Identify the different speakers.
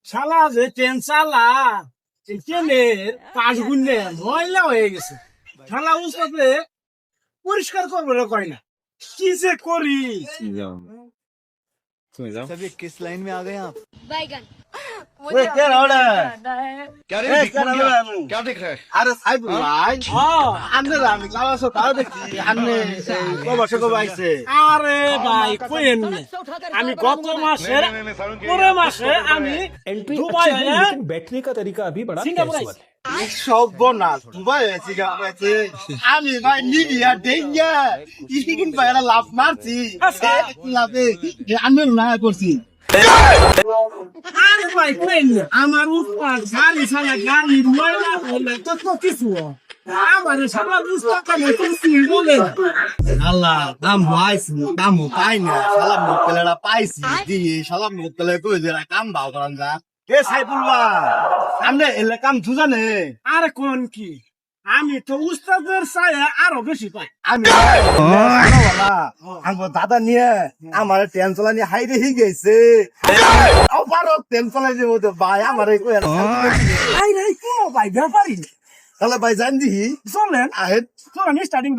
Speaker 1: শালা যে ট্রেন চালা ট্রেনের পাশ গুনলে ময়লা হয়ে গেছে। শালা উস্তাদে পরিষ্কার করবে না কয় না, কি যে করি।
Speaker 2: सभी किस लाइन में आ गए आप?
Speaker 3: बैगन
Speaker 1: ওই কে রওনা
Speaker 4: क्या रे
Speaker 1: ए,
Speaker 4: भिख
Speaker 1: क्या
Speaker 4: मंगिया?
Speaker 1: रहा है?
Speaker 4: क्या देख रहा है?
Speaker 1: আরে সাইবুল ভাই আন্নে আমি লাওয়াছো তাও দেখি আন্নে কবাসে কবাইছে। আরে ভাই কইেন না, আমি গত মাসে পুরো মাসে আমি
Speaker 5: एंट्री
Speaker 1: दुबई
Speaker 5: अच्छी है
Speaker 1: है।
Speaker 5: लेकिन बैठने का तरीका अभी बड़ा
Speaker 1: सिंगापुर
Speaker 5: कैजुअल है।
Speaker 1: সর্বনাশ দুবাই হয়েছে গেছে। আমি ভাই নিবিয়া ডেঙ্গা ইসিকিন ভাই একটা লাভ মারছি লাভে আমি না করছি। আরে ভাই কইেন না, আমার উৎপাদ গাড়ি ছাড়া গাড়ি ময়লা হলে তো কিছু আমার সারা উৎপাদ কামে করছি বলে আল্লাহ দাম হইছে দাম পাই না সালাম মোকলেরা পাইছি দিয়ে সালাম মোকলে কই যে কাম ভাও করান যা। এ সাইফুল ভাই সামনে এলে কাম দুজানে। আরে কোন কি আমি তো উস্তাদের চাই আরো বেশি পাই। আমি আমার দাদা নিয়ে আমার ট্রেন চালানি হাই রেহি গেছে আবার ট্রেন চালাই যাবো তো ভাই আমার হাই রে কোনো ভাই ব্যাপারই না। তাহলে ভাই জান দি চলেন আহে চলেন স্টার্টিং